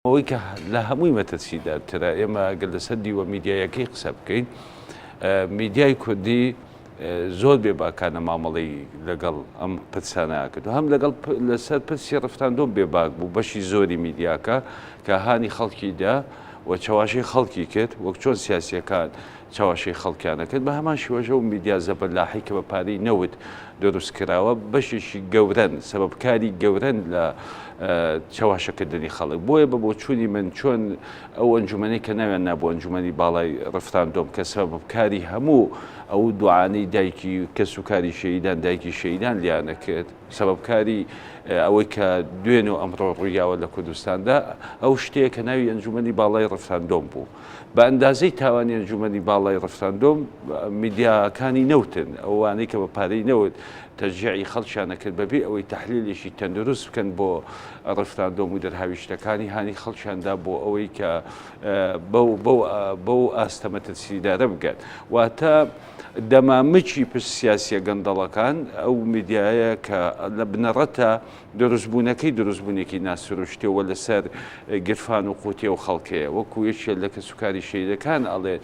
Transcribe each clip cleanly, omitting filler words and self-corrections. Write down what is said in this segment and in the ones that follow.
ئەوەی کە لە هەمووی مەترسیدارترە ئێمە ئەگەر لەسەر دیوە میدیایەکەی قسە بکەین میدیای کوردی زۆر بێباکانە مامەڵەی لەگەڵ ئەم پرسانەیە کرد و هەم لەگەڵ لەسەر پرسی ڕفتاندۆم بێباک بوو بەشی زۆری میدیاکە کە هانی خەڵکیدا و چاواشەی خەڵکی کرد وەک چۆن سیاسیەکان چاواشەی خەڵکیانە کرد بە هەمان شێوەژە و میدیا زەبەرلاحی کە بە پارەی نەوت دروستکراوە بەشێکی گەورەن سەبەبکاری گەورەن لە چاواشەکردنی خەڵک بۆیە بە بۆچوونی من چۆن ئەو ئەنجومەنەی کە ناوێن نابوو ئەنجومەنی باڵای ڕفتاندۆم کە سەبەبکاری هەموو ئەو دوعانەی دایکی کەس و کاری شەیدان دایکی شەیدان لیانە کرد سەبەبکاری ئەوەی کە دوێن و ئەمڕۆ ڕوویاوە لە کوردستاندا ئەو شتەیە کە ناوی ئەنجومەنی باڵای ڕفتاندۆم بوو بە ئەندازەی تاوانی ئەنجومەنی باڵای ڕفتاندۆم میدیاکانی نەوتن ئەوانەی کە بە پارەی نەوت تەشجیعی خەڵکیانە کرد بەبێ ئەوەی تەحلیلێکی تەندروست بکەن بۆ ڕفتاندۆم و دەرهاویشتەکانی هانی خەڵکیاندا بۆ ئەوەی کە بەو ئاستەمە ترسیدارە بگات واتە دەمامچی پشت سیاسیە گەندەڵەکان ئەو میدیایە کە لە بنەڕەتە دروستبوونەکەی دروستبوونێکی ناسروشتێەوە لەسەر گرفان و قوتێ و خەڵکەیە وەکو یەکێ لە کەسوکاری شەیدەکان ئەڵێ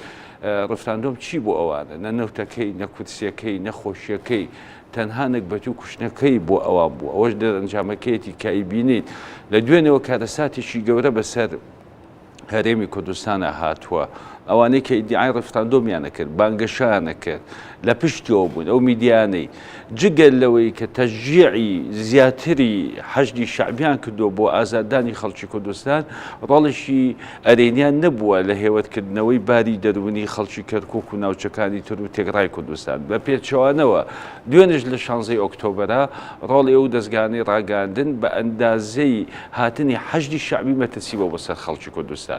ڕفتاندۆم چی بۆ ئەوانە نە نەوتەکەی نەکوتسیەکەی نەخۆشیەکەی تەنها نەکبەتی و کوشتنەکەی بۆ ئەوان بوو ئەوەش دەرەنجامەکەیەتی کایبینیت لە دوێنەوە کارەساتێکی گەورە بەسەر هەرێمی کوردستانە هاتووە ئەوانەی کە ئیدعای ڕفتاندۆمیانە کرد بانگەشانە کرد لە پشتیەوە بوون ئەو میدیانەی جگەل لەوەی کە تەشجیعی زیاتری حەشدی شەعبیان کردووە بۆ ئازادانی خەڵکی کوردستان ڕۆڵێکی ئەرێنیان نەبووە لە هێوەتکردنەوەی باری دەروونی خەڵکی کەرکووک و ناوچەکانی تر و تێگڕای کوردستان بە پێچەوانەوە دوێنێش لە 16 ئۆکتۆبەرە ڕۆڵی ئەو دەستگانەی ڕاگەاندن بە ئەندازەی هاتنی حەشدی شەعبی مەترسیوە بەسەر خەڵکی کوردستان